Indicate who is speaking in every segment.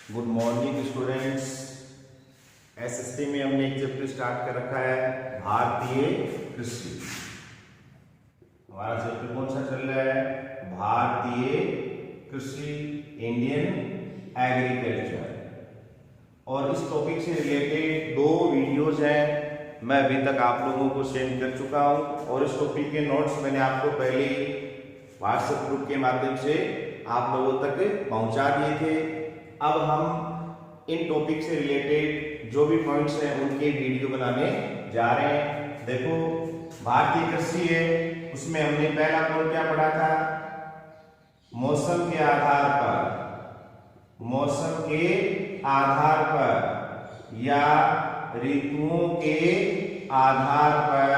Speaker 1: Good morning students. SST में हमने एक चैप्टर स्टार्ट कर रखा है, भारतीय कृषि। हमारा चैप्टर कौन सा चल रहा है? भारतीय कृषि, इंडियन एग्रीकल्चर। और इस टॉपिक से रिलेटेड 2 वीडियोज हैं, मैं अभी तक आप लोगों को सेंड कर चुका हूं। और इस टॉपिक के नोट्स मैंने आपको पहले व्हाट्सएप ग्रुप के माध्यम से आप लोगों तक पहुंचा दिए थे। अब हम इन टॉपिक से रिलेटेड जो भी पॉइंट्स हैं उनके वीडियो बनाने जा रहे हैं। देखो, भारतीय कृषि है, उसमें हमने पहला पॉइंट क्या पढ़ा था? मौसम के आधार पर, मौसम के आधार पर या ऋतुओं के आधार पर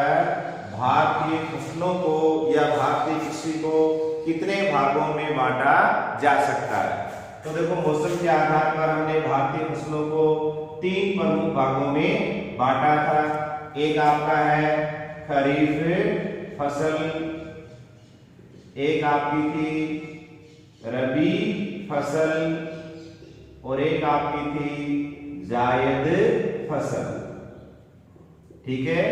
Speaker 1: भारतीय फसलों को या भारतीय कृषि को कितने भागों में बांटा जा सकता है। तो देखो, मौसम के आधार पर हमने भारतीय फसलों को 3 प्रमुख भागों में बांटा था। एक आपका है खरीफ फसल, एक आपकी थी रबी फसल और एक आपकी थी जायद फसल। ठीक है,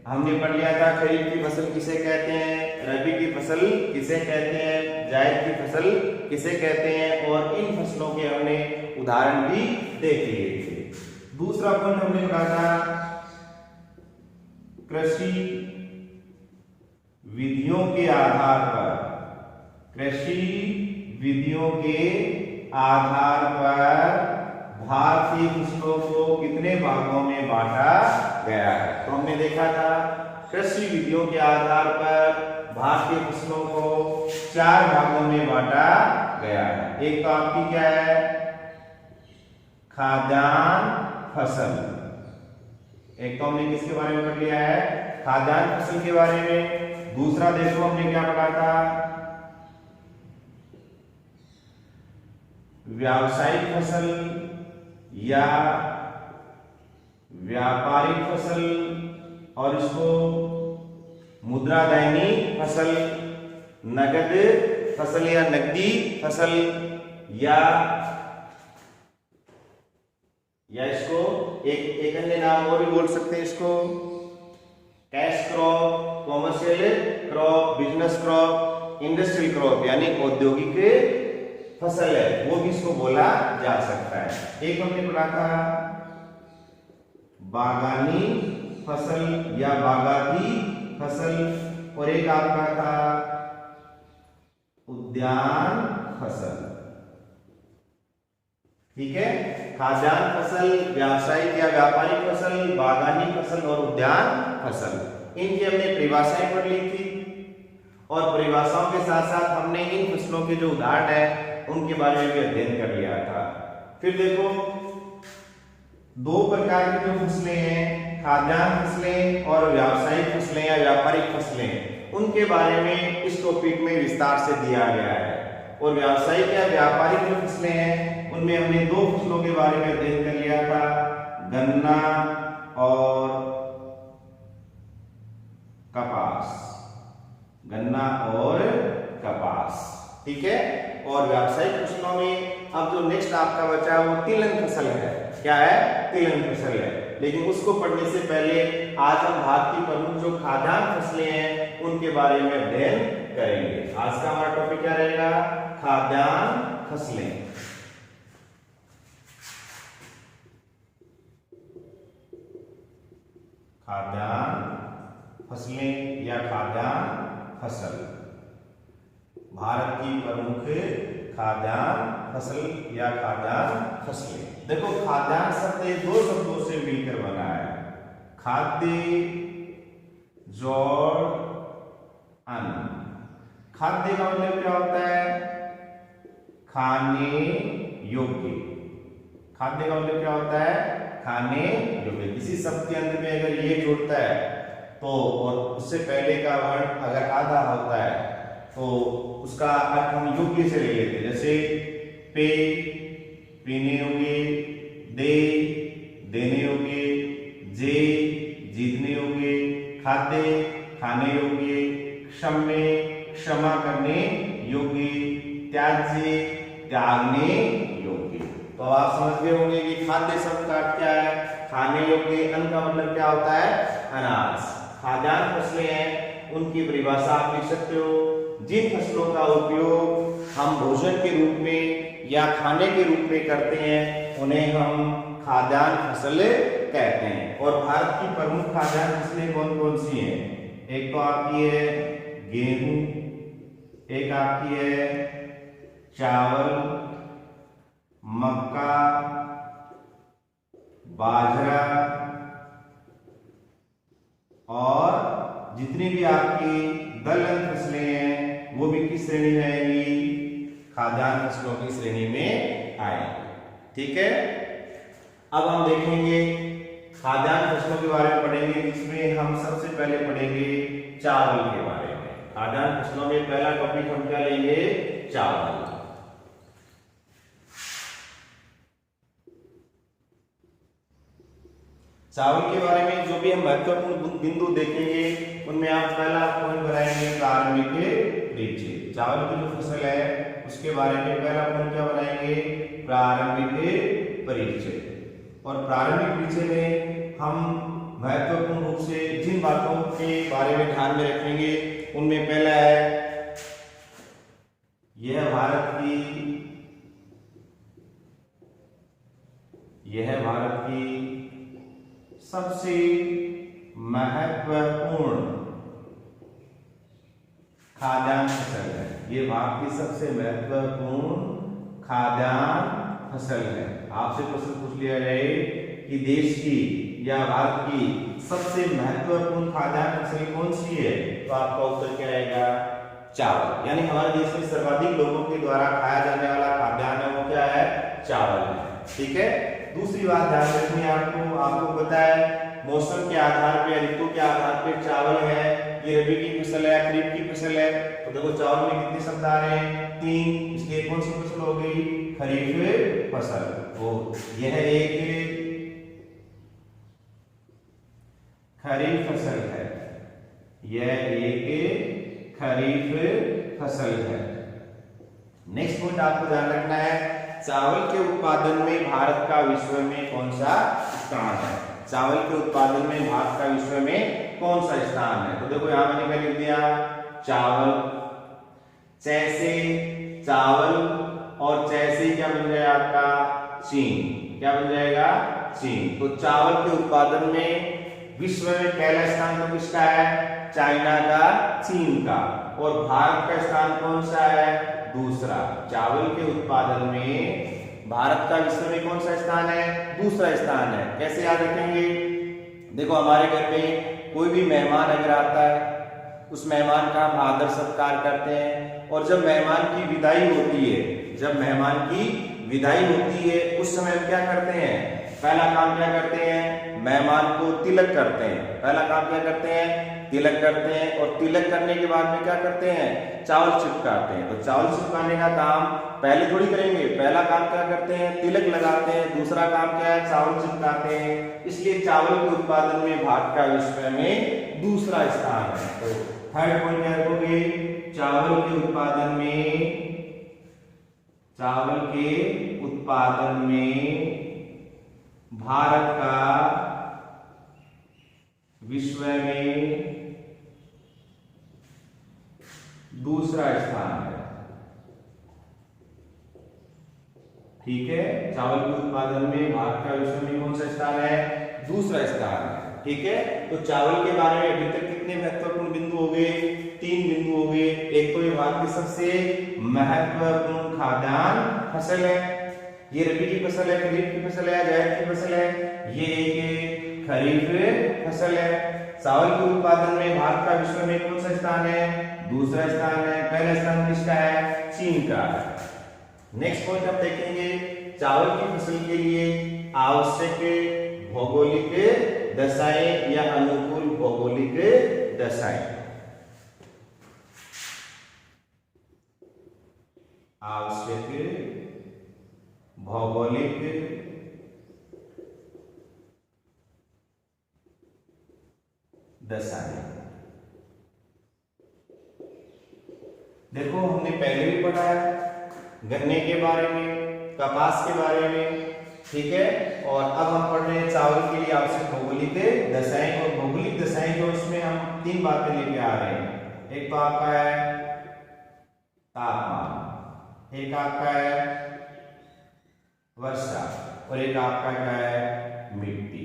Speaker 1: हमने पढ़ लिया था खरीफ की फसल किसे कहते हैं, रबी की फसल किसे कहते हैं, जायद की फसल किसे कहते हैं, और इन फसलों के हमने उदाहरण भी देख लिए थे। दूसरा पॉइंट हमने पढ़ा था कृषि विधियों के आधार पर, कृषि विधियों के आधार पर भारतीय फसलों को कितने भागों में बांटा गया है। तो हमने देखा था कृषि विधियों के आधार पर भारतीय फसलों को 4 भागों में बांटा गया है। एक तो आपकी क्या है? खाद्यान्न फसल। एक तो हमने किसके बारे में पढ़ लिया है? खाद्यान्न फसल के बारे में। दूसरा देखो हमने क्या पढ़ा था? व्यावसायिक फसल या व्यापारिक फसल, और इसको मुद्रादायनी फसल, नगद फसल या नकदी फसल, या इसको एक अन्य नाम और भी बोल सकते हैं इसको, cash crop, commercial crop, business crop, industrial crop, यानी औद्योगिक फसल है, वो भी इसको बोला जा सकता है। एक हमने पढ़ा था बागानी फसल या बागाती फसल, और एक आपका था उद्यान फसल। ठीक है, खाद्यान्न फसल, व्यावसायिक या व्यापारिक फसल, बागानी फसल और उद्यान फसल, इनकी हमने परिभाषाएं पढ़ ली थी। और परिभाषाओं के साथ साथ हमने इन फसलों के जो उदाहरण है उनके बारे में भी अध्ययन कर लिया था। फिर देखो, 2 प्रकार की जो फसलें हैं, खाद्यान्न फसलें और व्यावसायिक फसलें या व्यापारिक फसलें, उनके बारे में इस टॉपिक में विस्तार से दिया गया है। और व्यावसायिक या व्यापारिक जो फसलें हैं उनमें हमने 2 फसलों के बारे में अध्ययन कर लिया था, गन्ना और कपास, गन्ना और कपास। ठीक है, और व्यावसायिक फसलों में अब जो नेक्स्ट आपका बचा है वो तिलहन फसल है। क्या है? तिलहन फसल है। लेकिन उसको पढ़ने से पहले आज हम भारत की प्रमुख जो खाद्यान्न फसलें हैं उनके बारे में अध्ययन करेंगे। आज का हमारा टॉपिक क्या रहेगा? खाद्यान्न फसलें। खाद्यान्न फसलें या खाद्यान्न फसल, भारत की प्रमुख खाद्यान्न फसल या खाद्यान्न फसलें। देखो, खाद्यान्न शब्द 2 शब्दों से मिलकर बना है, खाद्य जोड़ अन्न। खाद्य का मतलब क्या होता है? खाने योग्य। खाद्य का मतलब क्या होता है? खाने योग्य। किसी शब्द के अंत में अगर ये जुड़ता है तो, और उससे पहले का वर्ण अगर आधा होता है तो उसका अर्थ हम योग्य से ले लेते हैं। जैसे पे, पीने योग्य, दे, देने योग्य, जे, जीतने योग्य, खाद्य, खाने योग्य, क्षम्य, क्षमा करने योग्य, त्याज्य, त्यागने योग्य। तो अब आप समझ गए होंगे कि खाद्य शब्द का अर्थ क्या है। खाने योग्य अन्न का मतलब क्या होता है, अनाज। खाद्यान्न फसलें हैं, उनकी परिभाषा आप लिख सकते हो। जिन फसलों का उपयोग हम भोजन के रूप में या खाने के रूप में करते हैं उन्हें हम खाद्यान्न फसलें कहते हैं। और भारत की प्रमुख खाद्यान्न फसलें कौन कौन सी हैं? एक तो आपकी है गेहूं, एक आपकी है चावल, मक्का, बाजरा, और जितनी भी आपकी दलहन फसलें हैं वो भी किस श्रेणी में आएंगी, खाद्यान्न फसलों की श्रेणी में आएंगी। ठीक है, अब हम देखेंगे खाद्यान्न फसलों के बारे में पढ़ेंगे, जिसमें हम सबसे पहले पढ़ेंगे चावल के बारे में। खाद्यान्न फसलों में पहला टॉपिक हम क्या लेंगे, चावल। चावल के बारे में जो भी हम महत्वपूर्ण बिंदु देखेंगे उनमें आप पहला पॉइंट बनाएंगे प्रारंभिक परिचय। चावल की जो फसल है उसके बारे में पहला पॉइंट क्या बनाएंगे, प्रारंभिक परिचय। और प्रारंभिक परिचय में हम महत्वपूर्ण रूप से जिन बातों के बारे में ध्यान में रखेंगे उनमें पहला है, यह भारत की सबसे महत्वपूर्ण खाद्यान्न फसल है। ये भारत की सबसे महत्वपूर्ण खाद्यान्न फसल है। आपसे प्रश्न पूछ लिया जाए कि देश की या भारत की सबसे महत्वपूर्ण खाद्यान्न फसल कौन सी है, तो आपका उत्तर क्या आएगा, चावल। यानी हमारे देश में सर्वाधिक लोगों के द्वारा खाया जाने वाला खाद्यान्न है वो क्या है, चावल है। ठीक है, दूसरी बात ध्यान रखनी है आपको पता है मौसम के आधार पे, ऋतु के आधार पे चावल है, ये रबी की फसल है, खरीफ की फसल है। तो देखो चावल में कितने शब्द आ रहे हैं, 3, इसलिए कौन सी फसल हो गई, खरीफ फसल। वो यह एक खरीफ फसल है, यह एक खरीफ फसल है। नेक्स्ट पॉइंट आपको ध्यान रखना है, चावल के उत्पादन में भारत का विश्व में कौन सा स्थान है। चावल के उत्पादन में भारत का विश्व में कौन सा स्थान है, तो देखो यहां मैंने क्या लिख दिया, चावल, जैसे चावल और जैसे क्या बन जाएगा आपका, चीन। क्या बन जाएगा, चीन। तो चावल के उत्पादन में विश्व में पहला स्थान तो किसका है, चाइना का, चीन का। और भारत का स्थान कौन सा है, दूसरा। चावल के उत्पादन में भारत का विश्व में कौन सा स्थान है, दूसरा स्थान है। कैसे याद रखेंगे, देखो हमारे घर में कोई भी मेहमान अगर आता है उस मेहमान का हम आदर सत्कार करते हैं, और जब मेहमान की विदाई होती है, उस समय हम क्या करते हैं, पहला काम क्या करते हैं, मेहमान को तिलक करते हैं। पहला काम क्या करते हैं, तिलक करते हैं। और तिलक करने के बाद में क्या करते हैं, चावल चिपकाते हैं। तो चावल चिपकाने का काम पहले थोड़ी करेंगे, पहला काम क्या करते हैं, तिलक लगाते हैं। दूसरा काम क्या है, चावल चिपकाते हैं। इसलिए चावल के उत्पादन में भारत का विश्व में दूसरा स्थान है। तो थर्ड पॉइंट क्या रखोगे, चावल के उत्पादन में भारत का विश्व में दूसरा स्थान है। ठीक है, चावल के उत्पादन में भारत का विश्व में कौन सा स्थान है, दूसरा स्थान है। ठीक है, तो चावल के बारे में अभी तक कितने महत्वपूर्ण बिंदु हो गए, 3 बिंदु हो गए। एक तो ये भारत की सबसे महत्वपूर्ण खाद्यान्न फसल है, ये रबी की फसल है, खरीफ की फसल है, जायद की फसल है, ये एक खरीफ फसल है। चावल के उत्पादन में भारत का विश्व में कौन सा स्थान है, दूसरा स्थान है। पहला स्थान किसका है, चीन का है। नेक्स्ट पॉइंट आप देखेंगे, चावल की फसल के लिए आवश्यक भौगोलिक दशाएं या अनुकूल भौगोलिक दशाएं। आवश्यक भौगोलिक दशाएं। देखो हमने पहले भी पढ़ा है गन्ने के बारे में, कपास के बारे में, ठीक है। और अब हम पढ़ रहे हैं चावल के लिए आवश्यक भौगोलिक दशाएं। और भौगोलिक दशाएं जो इसमें हम तीन बातें लेके आ रहे हैं। एक तो आपका है तापमान, एक आपका है वर्षा, और एक आपका क्या है मिट्टी।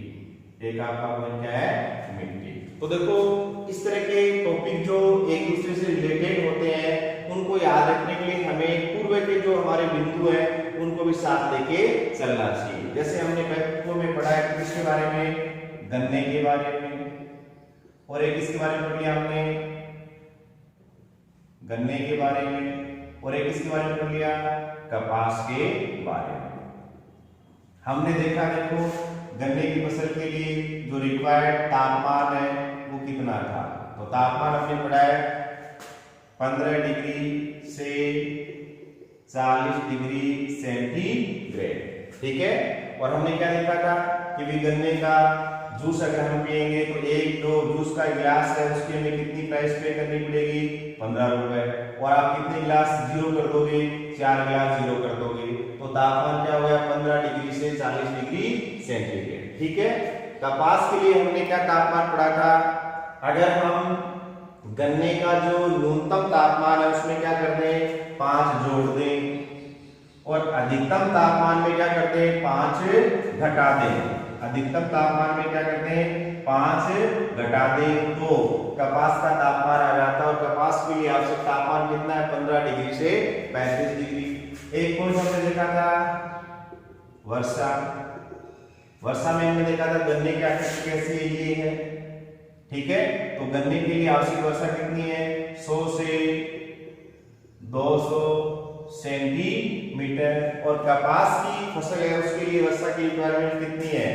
Speaker 1: एक आपका पॉइंट क्या है मिट्टी। तो देखो इस तरह के टॉपिक जो एक दूसरे से रिलेटेड होते हैं उनको याद रखने के लिए हमें पूर्व के जो हमारे बिंदु हैं उनको भी साथ लेके चलना चाहिए। जैसे हमने पूर्व में पढ़ा है किसके बारे में, गन्ने के बारे में, और एक किसके बारे में पढ़ लिया हमने, गन्ने के बारे में, और एक किसके बारे में पढ़ लिया, कपास के बारे में। हमने देखा देखो गन्ने की फसल के लिए जो रिक्वायर्ड तापमान है वो कितना था। तो तापमान हमने पढ़ा है 15 डिग्री से 40 डिग्री सेंटीग्रेड, ठीक है। और हमने क्या देखा था कि भी गन्ने का जूस अगर हम पिएंगे तो एक जो जूस का गिलास है उसके हमें कितनी प्राइस पे करनी पड़ेगी, 15 रुपए। और आप कितने गिलास जीरो कर दोगे, 4 गिलास जीरो कर दोगे। तो तापमान क्या हुआ, 15 डिग्री से 40 डिग्री सेंटीग्रेड, ठीक है। कपास के लिए हमने क्या तापमान पढ़ा था, अगर हम गन्ने का जो न्यूनतम तापमान है उसमें क्या कर दें, 5 जोड़ दें, और अधिकतम तापमान में क्या करते हैं, 5 घटा दें। अधिकतम तापमान में क्या करते हैं, 5 घटा दें, तो कपास का तापमान आ जाता है। और कपास के लिए आवश्यक तापमान कितना है, 15 डिग्री से 35 डिग्री। एक पॉइंट हमने देखा था वर्षा। वर्षा में हमने देखा था गन्ने की आकृति कैसी है, ये है, ठीक है। तो गन्ने के लिए आवश्यक वर्षा कितनी है, 100 से 200 सेंटीमीटर। और कपास की फसल है उसके लिए वर्षा की रिक्वायरमेंट कितनी है,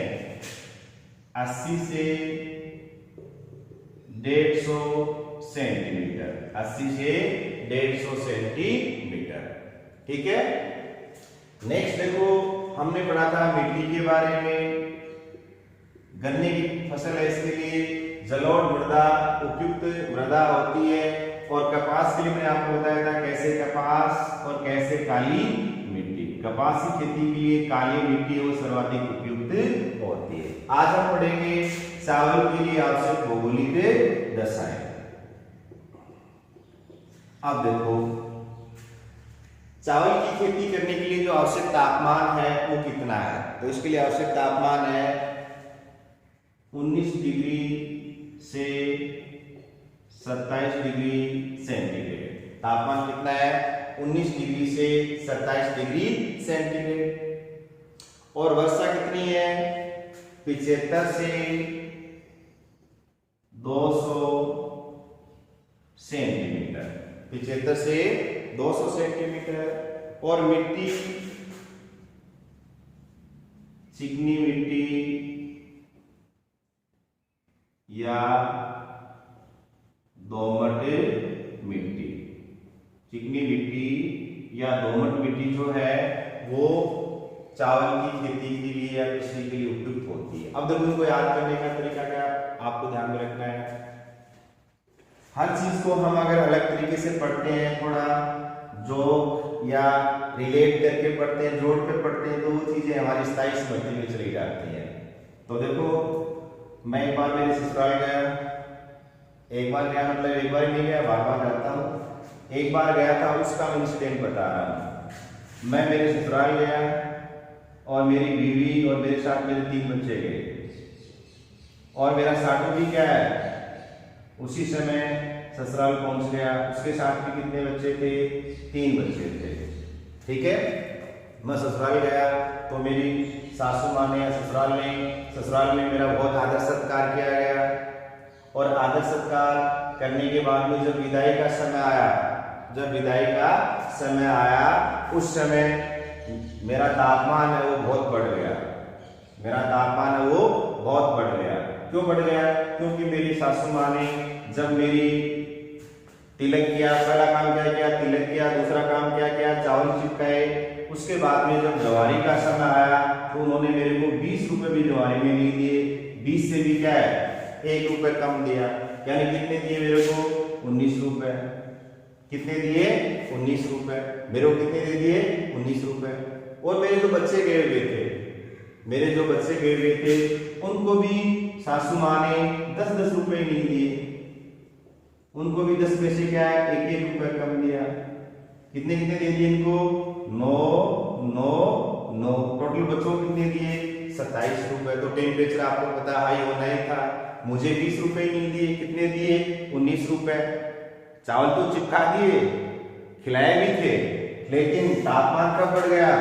Speaker 1: 80 से 150 सेंटीमीटर। 80 से 150 सेंटीमीटर, ठीक है। नेक्स्ट देखो हमने पढ़ा था मिट्टी के बारे में। गन्ने की फसल है इसके लिए जलोढ़ मृदा उपयुक्त मृदा होती है। और कपास के लिए मैंने आपको बताया था कैसे कपास और कैसे काली मिट्टी। कपास की खेती के लिए काली मिट्टी वो सर्वाधिक उपयुक्त होती है। आज हम पढ़ेंगे चावल के लिए आवश्यक भौगोलिक दशाएं। अब देखो चावल की खेती करने के लिए जो आवश्यक तापमान है वो कितना है, तो इसके लिए आवश्यक तापमान है 19 डिग्री से 27 डिग्री सेंटीग्रेड। तापमान कितना है, 19 डिग्री से 27 डिग्री सेंटीग्रेड। और वर्षा कितनी है, 75 से 200 सेंटीमीटर। 75 से 200 सेंटीमीटर। और मिट्टी चिकनी मिट्टी या दोमट मिट्टी। चिकनी मिट्टी या दोमट मिट्टी जो है वो चावल की खेती के लिए या कृषि के लिए उपयुक्त होती है। अब देखो इनको याद करने का तरीका क्या आपको ध्यान में रखना है। हर चीज को हम अगर अलग तरीके से पढ़ते हैं, थोड़ा जोड़ या रिलेट करके पढ़ते हैं, जोड़ कर पढ़ते हैं, तो वो चीजें हमारी स्थायी स्मृति में चली जाती हैं। तो देखो मैं एक बार मेरे ससुराल गया, एक बार गया मतलब एक बार नहीं गया, बार बार जाता हूँ। एक बार गया था उसका मैं इंसिडेंट बता रहा हूँ। मैं मेरे ससुराल गया और मेरी बीवी और मेरे साथ मेरे 3 बच्चे गए। और मेरा साटू भी क्या है उसी समय ससुराल पहुंच गया। उसके साथ भी कितने बच्चे थे, 3 बच्चे थे, ठीक है। मैं ससुराल गया तो मेरी सासू माँ ने ससुराल में मेरा बहुत आदर सत्कार किया गया। और आदर सत्कार करने के बाद में जब विदाई का समय आया, उस समय मेरा तापमान है वो बहुत बढ़ गया। क्यों बढ़ गया? क्योंकि मेरी सासू माँ ने जब मेरी तिलक किया, पहला काम क्या किया, तिलक किया, दूसरा काम क्या किया, चावल चिपकाए। उसके बाद में जब जवारी का समय आया तो उन्होंने मेरे को 20 रुपए भी जवारी में नहीं दिए, 20 से भी क्या है 1 रुपए कम दिया। यानी कितने दिए मेरे को, 19 रुपए। कितने दिए? 19 रुपए। मेरे को कितने दे दिए? 19 रुपए। और मेरे जो बच्चे गए हुए थे उनको भी सासू माँ ने 10-10 रुपए नहीं दिए, उनको भी 10 पैसे क्या है 1-1 रुपए कम दिया। कितने कितने दे दिए इनको? 9 9 9। टोटल बच्चों को कितने दिए? 27 रुपए। तो टेम्परेचर आपको पता हाई होना ही था। मुझे 20 रुपए नहीं दिए, कितने दिए? 19 रुपए। चावल तो चिपका दिए, खिलाए भी थे, लेकिन तापमान कब बढ़ गया?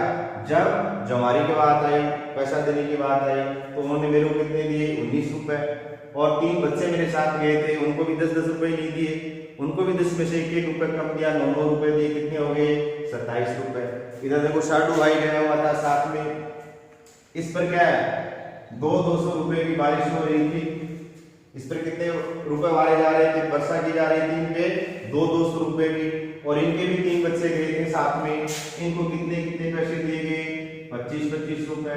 Speaker 1: जब जवारी की बात आई, पैसा देने की बात आई, तो उन्होंने मेरे को कितने दिए? 19 रुपए। और 3 बच्चे मेरे साथ गए थे, उनको भी 10-10 रुपए नहीं दिए, उनको भी 10 में से 1-1 रुपए कम दिया, 9-9 रुपए दिए। कितने हो गए? 27 रुपए। इधर देखो साडू भाई गया हुआ था साथ में, इस पर क्या है 200 रुपए की बारिश हो रही थी। इस पर कितने रुपए वाले जा रहे थे? वर्षा की जा रही थी इन पे 200 रुपए की। और इनके भी 3 बच्चे गए थे साथ में, इनको कितने कितने पैसे दिए गए? 25-25 रुपए।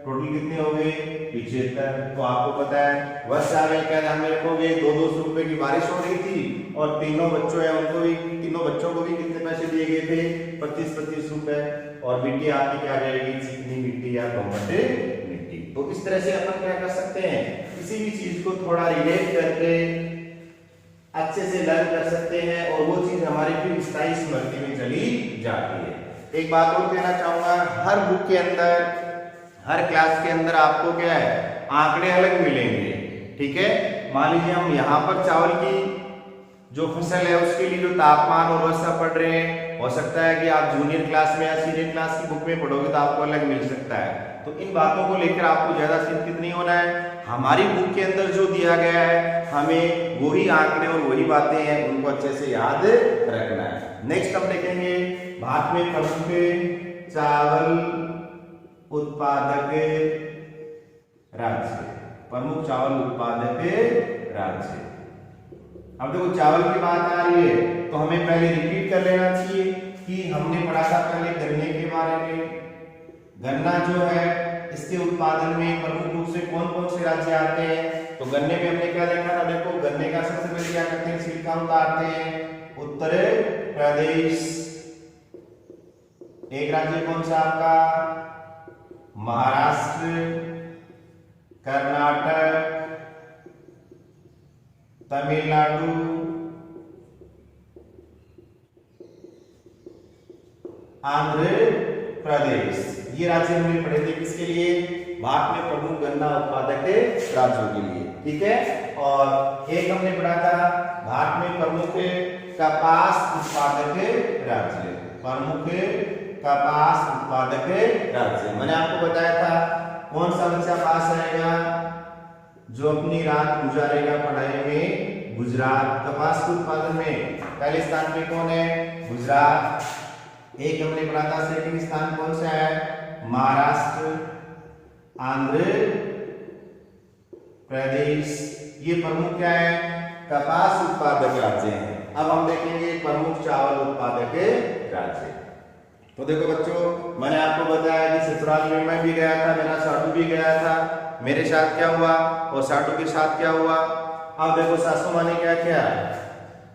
Speaker 1: टोटल कितने हो गए? 75। तो आपको पता है वर्षा में क्या ध्यान में रखोगे? 200 रुपए की बारिश हो रही थी और तीनों बच्चों है उनको भी, तीनों बच्चों को भी कितने पैसे दिए गए थे? 25-25 रुपए। और मिट्टी आपकी क्या रहेगी? चिकनी मिट्टी या दोमट मिट्टी। तो इस तरह से अपन क्या कर सकते हैं, किसी भी चीज को थोड़ा रिलेट करके अच्छे से लर्न कर सकते हैं और वो चीज हमारी फिर स्थायी स्मृति में चली जाती है। एक बात और कहना चाहूंगा, हर बुक के अंदर, हर क्लास के अंदर आपको क्या है आंकड़े अलग मिलेंगे, ठीक है। मान लीजिए हम यहाँ पर चावल की जो फसल है उसके लिए जो तापमान और वर्षा पढ़ रहे हैं, हो सकता है कि आप जूनियर क्लास में या सीनियर क्लास की बुक में पढ़ोगे तो आपको अलग मिल सकता है। तो इन बातों को लेकर आपको ज्यादा चिंतित नहीं होना है। हमारी बुक के अंदर जो दिया गया है हमें वही आंकड़े और वही बातें हैं उनको अच्छे से याद रखना है। नेक्स्ट हम देखेंगे भारत में प्रमुख चावल उत्पादक राज्य, प्रमुख चावल उत्पादक राज्य। अब देखो चावल की बात आ रही है तो हमें पहले रिपीट कर लेना चाहिए कि हमने पढ़ा था पहले गन्ने के बारे में। गन्ना जो है इसके उत्पादन में प्रमुख रूप से कौन कौन से राज्य आते हैं? तो गन्ने में हमने क्या देखा था? देखो गन्ने का सबसे पहले क्या करते हैं? छिलका उतारते हैं। उत्तर प्रदेश। एक राज्य कौन सा आपका? महाराष्ट्र, कर्नाटक, तमिलनाडु, आंध्र प्रदेश। ये राज्य हमने पढ़े थे किसके लिए? भारत में प्रमुख गन्ना उत्पादक राज्यों के लिए, ठीक है। और एक हमने पढ़ा था भारत में प्रमुख कपास उत्पादक राज्य, प्रमुख कपास उत्पादक राज्य। मैंने आपको बताया था कौन सा बच्चा पास आएगा जो अपनी रात गुजारेगा पढ़ाई में? गुजरात। कपास के उत्पादन में पहले स्थान पे कौन है? गुजरात। एक हमने पढ़ा था सेकंड स्थान कौन सा है? महाराष्ट्र, आंध्र प्रदेश। ये प्रमुख क्या है? कपास उत्पादक राज्य हैं। अब हम देखेंगे प्रमुख चावल उत्पादक राज्य। तो देखो बच्चों, मैंने आपको बताया कि ससुराल में मैं भी गया था, मेरा साडू भी गया था। मेरे साथ क्या हुआ और साडू के साथ क्या हुआ? अब देखो सासू माँ ने क्या किया,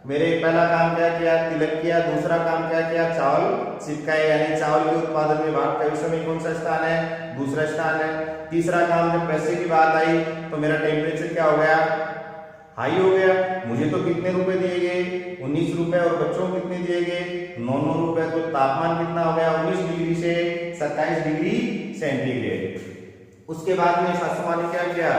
Speaker 1: मेरे पहला काम क्या किया? तिलक किया। दूसरा काम क्या किया? चावल चिपकाए, यानी चावल के उत्पादन में भारत का विश्व में कौन सा स्थान है? दूसरा स्थान है। तीसरा काम, जब पैसे की बात आई तो मेरा टेम्परेचर क्या हो गया? हाई हो गया। मुझे तो कितने रुपए दिए गए? 19 रुपए। और बच्चों को कितने दिए गए? 9-9 रुपए। तो तापमान कितना हो गया? 19 डिग्री से 27 डिग्री सेंटीग्रेड। उसके बाद में सासू माँ ने क्या किया?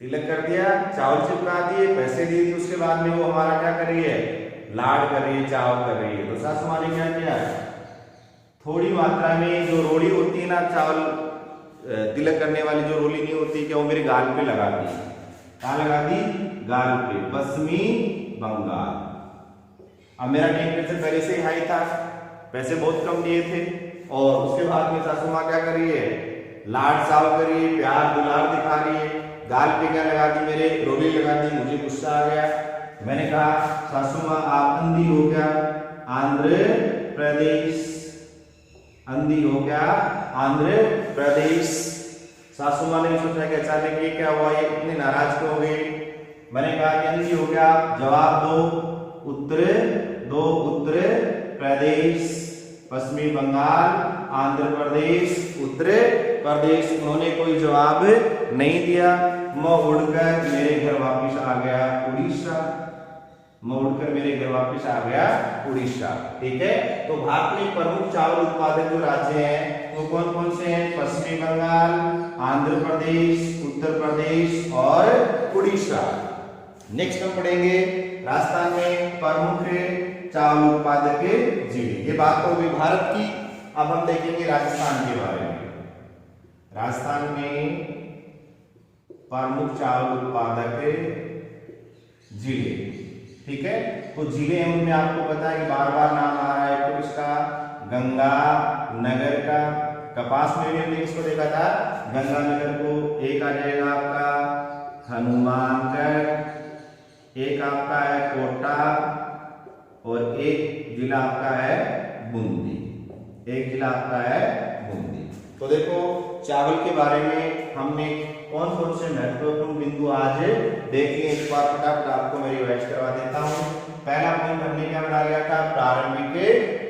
Speaker 1: तिलक कर दिया, चावल चिपका दिए, पैसे दे दिए। उसके बाद में वो हमारा क्या कर रही है? लाड कर रही है, चाव कर रही है। तो सासू माँ ने क्या किया? थोड़ी मात्रा में जो रोली होती है ना, चावल तिलक करने वाली जो रोली नहीं होती क्या, वो मेरे गाल पे लगा दी। कहाँ लगा दी? गाल पे। पश्चिमी बंगाल। अब मेरा टेम्परेचर पहले से हाई था, पैसे बहुत कम दिए थे। और उसके बाद में सासू माँ क्या कर रही है? लाड चाव कर रही है, प्यार दुलार दिखा रही है। गाल पे क्या लगा दी? मेरे रोली लगा दी। मुझे गुस्सा आ गया। मैंने कहा सासू माँ आप अंधी हो क्या? आंध्र प्रदेश। अंधी हो क्या? आंध्र प्रदेश। सासू माँ ने सोचा कि अचानक ये क्या हुआ, ये इतने नाराज क्यों हो गए? मैंने कहा कि अंधी हो क्या? जवाब दो। उत्तर प्रदेश, पश्चिमी बंगाल, आंध्र प्रदेश, उत्तर प्रदेश। उन्होंने कोई जवाब नहीं दिया। मैं उड़कर मेरे घर वापस आ गया उड़ीसा, मैं उड़कर मेरे घर वापस आ गया उड़ीसा। ठीक है, तो भारत में प्रमुख चावल उत्पादक जो राज्य हैं वो कौन कौन से हैं? पश्चिमी बंगाल, आंध्र प्रदेश, उत्तर प्रदेश और उड़ीसा। नेक्स्ट हम पढ़ेंगे राजस्थान में प्रमुख चावल उत्पादक जिले। ये बात हो गई भारत की। अब हम देखेंगे राजस्थान के बारे में। राजस्थान में प्रमुख चावल उत्पादक जिले। ठीक है, तो जिले में आपको पता है कि बार बार नाम आ रहा है। तो इसका गंगा नगर का, कपास में भी हमने इसको देखा था, गंगानगर को। एक आ जाएगा आपका हनुमानगढ़, एक आपका है कोटा और एक जिला आपका है बूंदी। एक जिला आपका है बूंदी। तो देखो चावल के बारे में हमने कौन कौन से महत्वपूर्ण बिंदु आज देखिए। एक बार फटाफट आपको मैं रिवाइज करवा देता हूँ। पहला पॉइंट हमने क्या बना लिया था? प्रारंभिक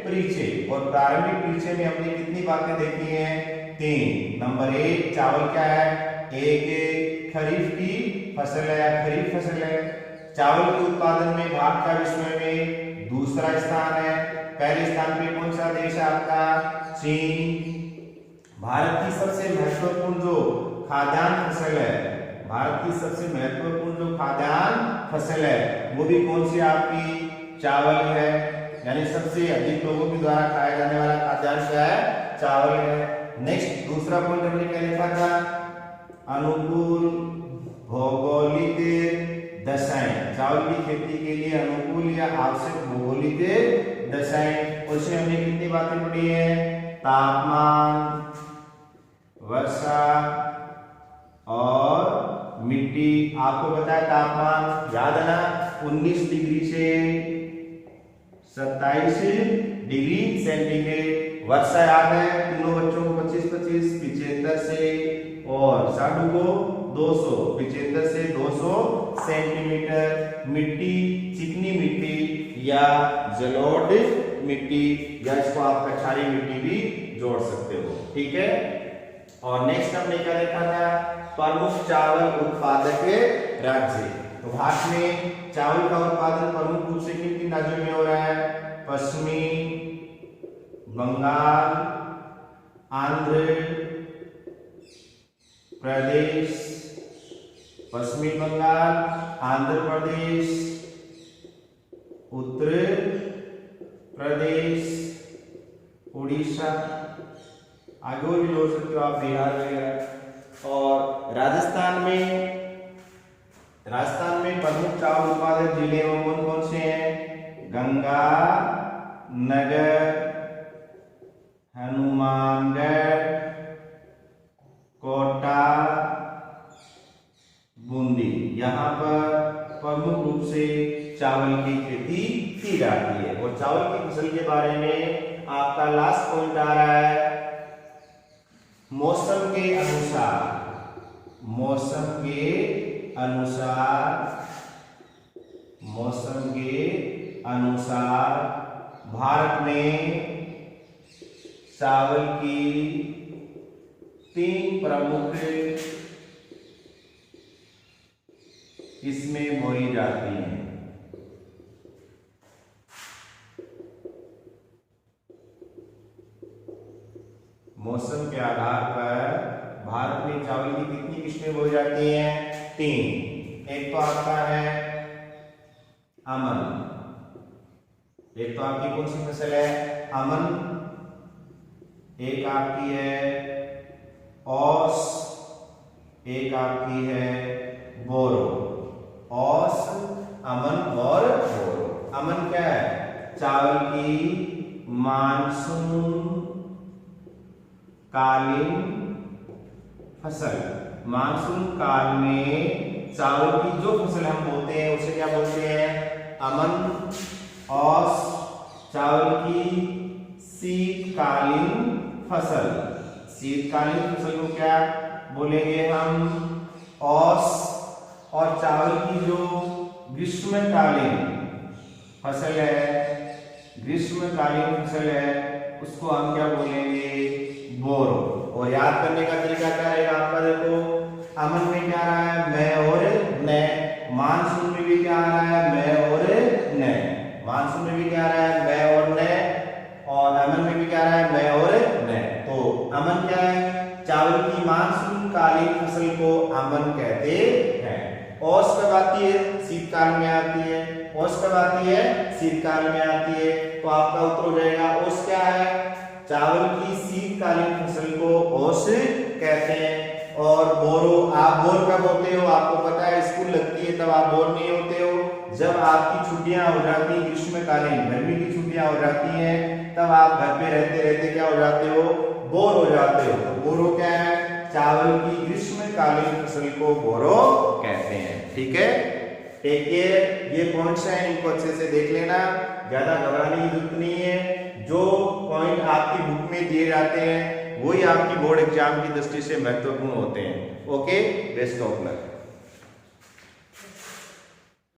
Speaker 1: परिचय। और प्रारंभिक परिचय में हमने कितनी बातें देखी हैं? 3। नंबर 1, चावल क्या है? एक खरीफ की फसल है या खरीफ फसल है। चावल के उत्पादन में भारत का विश्व में दूसरा स्थान है। पहले स्थान पे कौन सा देश है आपका? चीन। भारत की सबसे महत्वपूर्ण जो खाद्यान्न फसल है, भारत की सबसे महत्वपूर्ण जो खाद्यान्न फसल है वो भी कौन सी आपकी? चावल है। यानी सबसे अधिक लोगों के द्वारा खाया जाने वाला खाद्यान्न क्या है? चावल है। नेक्स्ट दूसरा पॉइंट हमने क्या लिखा था? अनुकूल भौगोलिक दशाएं। चावल की खेती के लिए अनुकूल या आवश्यक भौगोलिक दशाएं। उसमें हमने कितनी बातें पढ़ी है? तापमान, वर्षा और मिट्टी। आपको पता है तापमान याद है ना? 19 डिग्री से 27 डिग्री सेंटीग्रेड। वर्षा याद है? तीनों बच्चों को 25-25, 75 से और साडू को 200, 75 से 200 सेंटीमीटर। मिट्टी चिकनी मिट्टी या जलोढ़ मिट्टी, या इसको आप कछारी मिट्टी भी जोड़ सकते हो। ठीक है, और नेक्स्ट हमने क्या देखा था? प्रमुख चावल उत्पादक राज्य। तो भारत में चावल का उत्पादन प्रमुख रूप से किन किन राज्यों में हो रहा है? पश्चिमी बंगाल, आंध्र प्रदेश, पश्चिमी बंगाल, आंध्र प्रदेश, उत्तर प्रदेश, उड़ीसा। आगे भी जोड़ सकते हो आप, बिहार वगैरह। और राजस्थान में प्रमुख चावल उत्पादक जिले वो कौन कौन से हैं? गंगा नगर, हनुमानगढ़, कोटा, बूंदी। यहाँ पर प्रमुख रूप से चावल की खेती की जाती है। और चावल की फसल के बारे में आपका लास्ट पॉइंट आ रहा है, मौसम के अनुसार भारत में चावल की 3 प्रमुख किस्में बोई जाती हैं। मौसम के आधार पर भारत में चावल की कितनी किस्में बोई जाती हैं? 3। एक तो आपका है अमन। एक तो आपकी कौन सी फसल है? अमन। एक आपकी है औस, एक आपकी है बोरो। औस, अमन और बोरो। अमन क्या है? चावल की मानसून कालीन फसल। मानसून काल में चावल की जो फसल हम बोते हैं उसे क्या बोलते हैं? अमन। औस, चावल की शीतकालीन फसल। शीतकालीन फसल को क्या बोलेंगे हम? औस। और चावल की जो ग्रीष्मकालीन फसल है, ग्रीष्मकालीन फसल है, उसको हम क्या बोलेंगे, बोरो। और याद करने का तरीका क्या रहेगा आपका, देखो अमन में क्या आ रहा है, मैं और ने, मानसून में भी क्या आ रहा है, मैं और ने, मानसून में भी क्या आ रहा है, मैं और ने, और अमन में भी क्या आ रहा है, मैं और ने। तो अमन क्या है, चावल की मानसून कालीन फसल को अमन कहते हैं। ओस कब आती है, शीतकाल में आती है। ओस कब आती है, शीतकाल में आती है। तो आपका उत्तर हो जाएगा ओस क्या है, चावल की शीतकालीन फसल को ओस कहते हैं। और बोरो, आप बोर कब होते हो, आपको पता है स्कूल लगती है तब आप बोर नहीं होते हो, जब आपकी छुट्टियां हो जाती है ग्रीष्मकालीन, गर्मी की छुट्टियां हो जाती हैं, तब आप घर पे रहते रहते क्या हो जाते हो, बोर हो जाते हो। तो बोरो क्या है, चावल की ग्रीष्मकालीन फसल को बोरो कहते हैं। ठीक है, टेक केयर। ये पॉइंट्स हैं, इनको अच्छे से देख लेना, ज्यादा घबराने की जरूरत नहीं है। जो पॉइंट आपकी बुक में दिए जाते हैं वही आपकी बोर्ड एग्जाम की दृष्टि से महत्वपूर्ण होते हैं। Okay, best of luck.